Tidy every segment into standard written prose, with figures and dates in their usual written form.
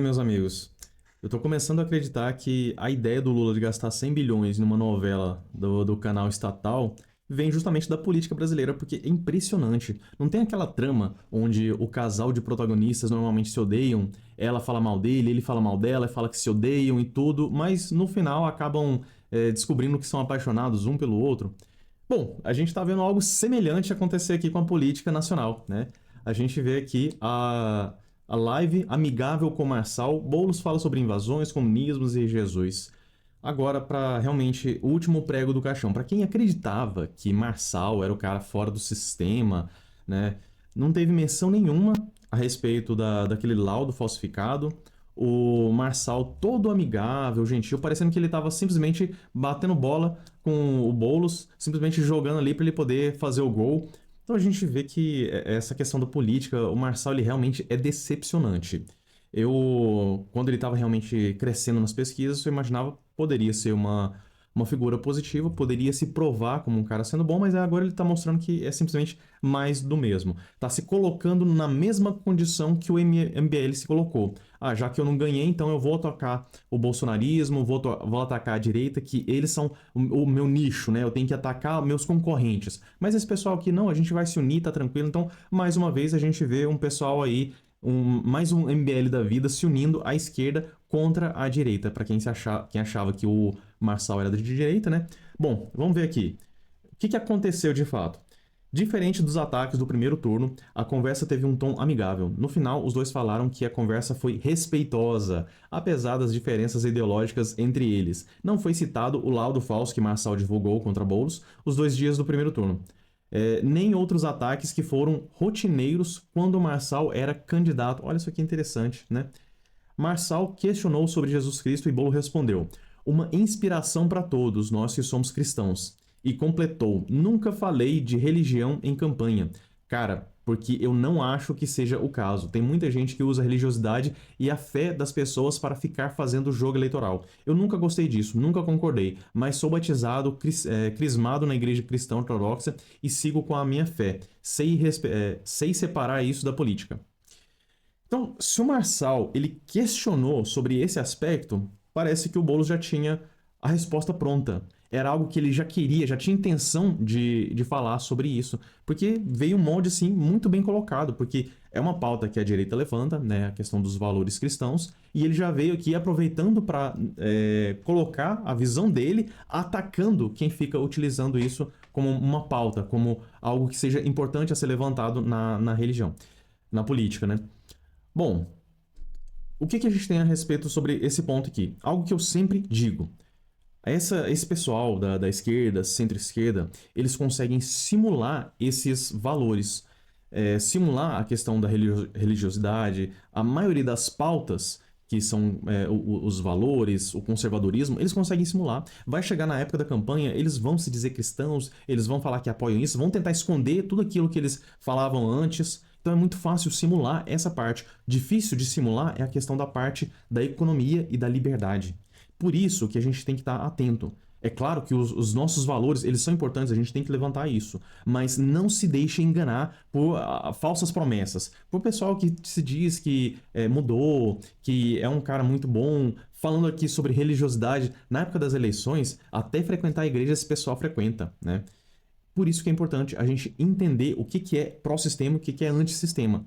Meus amigos, eu tô começando a acreditar que a ideia do Lula de gastar 100 bilhões numa novela do canal estatal vem justamente da política brasileira, porque é impressionante. Não tem aquela trama onde o casal de protagonistas normalmente se odeiam, ela fala mal dele, ele fala mal dela, fala que se odeiam e tudo, mas no final acabam descobrindo que são apaixonados um pelo outro. Bom, a gente tá vendo algo semelhante acontecer aqui com a política nacional, né? A gente vê aqui a live amigável com Marçal. Boulos fala sobre invasões, comunismos e Jesus. Agora, para realmente o último prego do caixão, para quem acreditava que Marçal era o cara fora do sistema, né? Não teve menção nenhuma a respeito daquele laudo falsificado. O Marçal todo amigável, gentil, parecendo que ele estava simplesmente batendo bola com o Boulos, simplesmente jogando ali para ele poder fazer o gol. Então a gente vê que essa questão da política, o Marçal ele realmente é decepcionante. Quando ele estava realmente crescendo nas pesquisas, eu imaginava que poderia ser uma figura positiva, poderia se provar como um cara sendo bom, mas agora ele está mostrando que é simplesmente mais do mesmo. Está se colocando na mesma condição que o MBL se colocou. Ah, já que eu não ganhei, então eu vou atacar o bolsonarismo, vou atacar a direita, que eles são o meu nicho, né? Eu tenho que atacar meus concorrentes. Mas esse pessoal aqui, não, a gente vai se unir, tá tranquilo. Então, mais uma vez, a gente vê um pessoal aí mais um MBL da vida se unindo à esquerda contra a direita, para quem achava que o Marçal era de direita, né? Bom, vamos ver aqui. O que aconteceu de fato? Diferente dos ataques do primeiro turno, a conversa teve um tom amigável. No final, os dois falaram que a conversa foi respeitosa, apesar das diferenças ideológicas entre eles. Não foi citado o laudo falso que Marçal divulgou contra Boulos os 2 dias do primeiro turno. Nem outros ataques que foram rotineiros quando Marçal era candidato. Olha isso aqui interessante, né? Marçal questionou sobre Jesus Cristo e Boulos respondeu: uma inspiração para todos nós que somos cristãos. E completou: nunca falei de religião em campanha. Cara, porque eu não acho que seja o caso. Tem muita gente que usa a religiosidade e a fé das pessoas para ficar fazendo jogo eleitoral. Eu nunca gostei disso, nunca concordei, mas sou batizado, crismado na igreja cristã ortodoxa e sigo com a minha fé. Sei separar isso da política. Então, se o Marçal ele questionou sobre esse aspecto, parece que o Boulos já tinha a resposta pronta. Era algo que ele já queria, já tinha intenção de falar sobre isso, porque veio um molde assim muito bem colocado, porque é uma pauta que a direita levanta, né, a questão dos valores cristãos, e ele já veio aqui aproveitando para colocar a visão dele, atacando quem fica utilizando isso como uma pauta, como algo que seja importante a ser levantado na religião, na política, né? Bom, o que a gente tem a respeito sobre esse ponto aqui? Algo que eu sempre digo. Esse pessoal da esquerda, centro-esquerda, eles conseguem simular esses valores, simular a questão da religiosidade, a maioria das pautas, que são os valores, o conservadorismo, eles conseguem simular. Vai chegar na época da campanha, eles vão se dizer cristãos, eles vão falar que apoiam isso, vão tentar esconder tudo aquilo que eles falavam antes. Então é muito fácil simular essa parte. Difícil de simular é a questão da parte da economia e da liberdade. Por isso que a gente tem que estar atento. É claro que os nossos valores, eles são importantes, a gente tem que levantar isso. Mas não se deixe enganar por falsas promessas. Por pessoal que se diz que mudou, que é um cara muito bom. Falando aqui sobre religiosidade, na época das eleições, até frequentar a igreja esse pessoal frequenta, né? Por isso que é importante a gente entender o que é pró-sistema e o que é antissistema.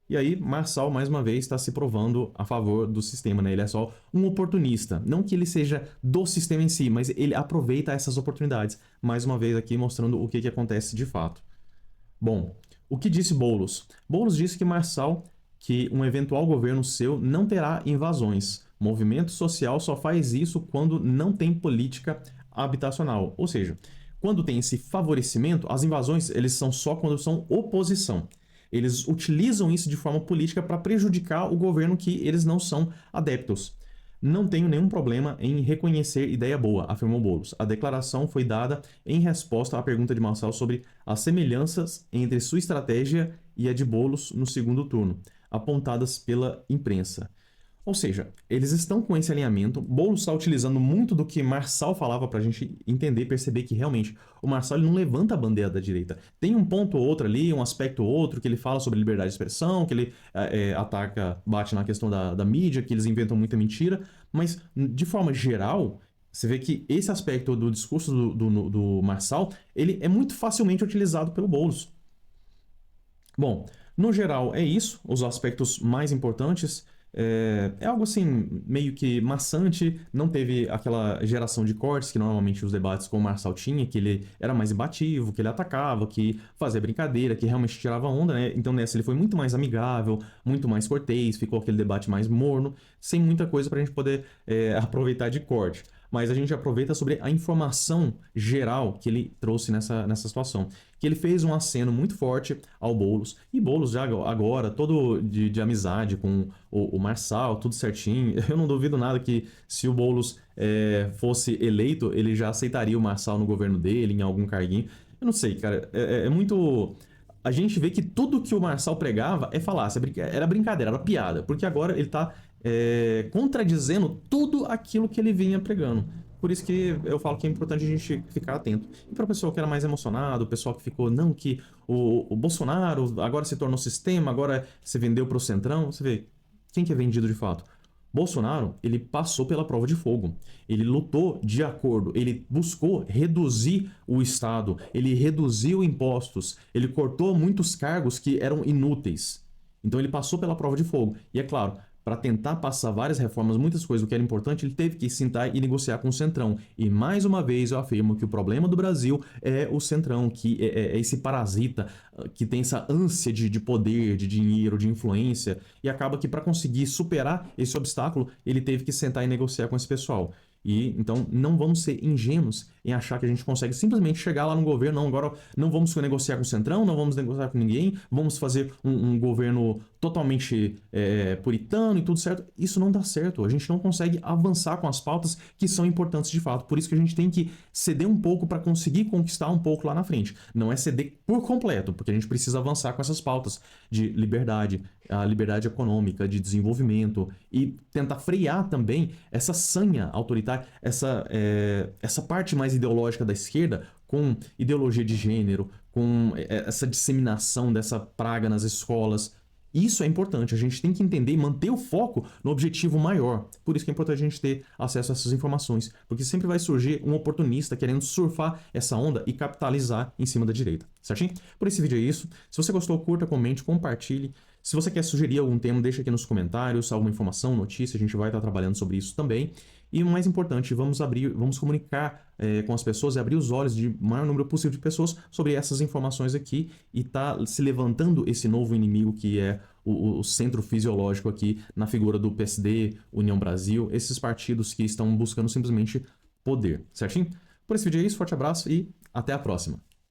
E aí, Marçal, mais uma vez, está se provando a favor do sistema, né? Ele é só um oportunista. Não que ele seja do sistema em si, mas ele aproveita essas oportunidades. Mais uma vez aqui mostrando o que acontece de fato. Bom, o que disse Boulos? Boulos disse que Marçal, que um eventual governo seu não terá invasões. Movimento social só faz isso quando não tem política habitacional. Ou seja, quando tem esse favorecimento, as invasões eles são só quando são oposição. Eles utilizam isso de forma política para prejudicar o governo que eles não são adeptos. Não tenho nenhum problema em reconhecer ideia boa, afirmou Boulos. A declaração foi dada em resposta à pergunta de Marçal sobre as semelhanças entre sua estratégia e a de Boulos no segundo turno, apontadas pela imprensa. Ou seja, eles estão com esse alinhamento. Boulos está utilizando muito do que Marçal falava para a gente entender, perceber que realmente o Marçal ele não levanta a bandeira da direita. Tem um ponto ou outro ali, um aspecto ou outro, que ele fala sobre liberdade de expressão, que ele ataca, bate na questão da mídia, que eles inventam muita mentira, mas de forma geral, você vê que esse aspecto do discurso do Marçal, ele é muito facilmente utilizado pelo Boulos. Bom, no geral é isso, os aspectos mais importantes. É algo assim, meio que maçante, não teve aquela geração de cortes que normalmente os debates com o Marçal tinha, que ele era mais imbatível, que ele atacava, que fazia brincadeira, que realmente tirava onda, né? Então nessa ele foi muito mais amigável, muito mais cortês, ficou aquele debate mais morno, sem muita coisa pra gente poder aproveitar de corte. Mas a gente aproveita sobre a informação geral que ele trouxe nessa situação. Que ele fez um aceno muito forte ao Boulos, e Boulos já agora, todo de amizade com o Marçal, tudo certinho. Eu não duvido nada que se o Boulos fosse eleito, ele já aceitaria o Marçal no governo dele, em algum carguinho. Eu não sei, cara, é muito... A gente vê que tudo que o Marçal pregava é falácia, era brincadeira, era piada, porque agora ele tá contradizendo tudo aquilo que ele vinha pregando. Por isso que eu falo que é importante a gente ficar atento. E para o pessoal que era mais emocionado, o pessoal que ficou, não, que o Bolsonaro agora se tornou sistema, agora se vendeu para o Centrão, você vê, quem que é vendido de fato? Bolsonaro, ele passou pela prova de fogo. Ele lutou de acordo, ele buscou reduzir o Estado, ele reduziu impostos, ele cortou muitos cargos que eram inúteis. Então ele passou pela prova de fogo. E é claro, para tentar passar várias reformas, muitas coisas, o que era importante, ele teve que sentar e negociar com o Centrão. E mais uma vez eu afirmo que o problema do Brasil é o Centrão, que é esse parasita que tem essa ânsia de poder, de dinheiro, de influência, e acaba que para conseguir superar esse obstáculo, ele teve que sentar e negociar com esse pessoal. E então não vamos ser ingênuos em achar que a gente consegue simplesmente chegar lá no governo, não, agora não vamos negociar com o Centrão, não vamos negociar com ninguém, vamos fazer um governo totalmente puritano e tudo certo. Isso não dá certo, a gente não consegue avançar com as pautas que são importantes de fato, por isso que a gente tem que ceder um pouco para conseguir conquistar um pouco lá na frente. Não é ceder por completo, porque a gente precisa avançar com essas pautas de liberdade, a liberdade econômica, de desenvolvimento e tentar frear também essa sanha autoritária, essa parte mais ideológica da esquerda com ideologia de gênero, com essa disseminação dessa praga nas escolas. Isso é importante, a gente tem que entender e manter o foco no objetivo maior. Por isso que é importante a gente ter acesso a essas informações, porque sempre vai surgir um oportunista querendo surfar essa onda e capitalizar em cima da direita, certinho? Por esse vídeo é isso. Se você gostou, curta, comente, compartilhe. Se você quer sugerir algum tema, deixa aqui nos comentários, alguma informação, notícia, a gente vai estar trabalhando sobre isso também. E o mais importante, vamos comunicar com as pessoas e abrir os olhos de maior número possível de pessoas sobre essas informações aqui e tá se levantando esse novo inimigo que é o centro fisiológico aqui na figura do PSD, União Brasil, esses partidos que estão buscando simplesmente poder, certinho? Por esse vídeo é isso, forte abraço e até a próxima.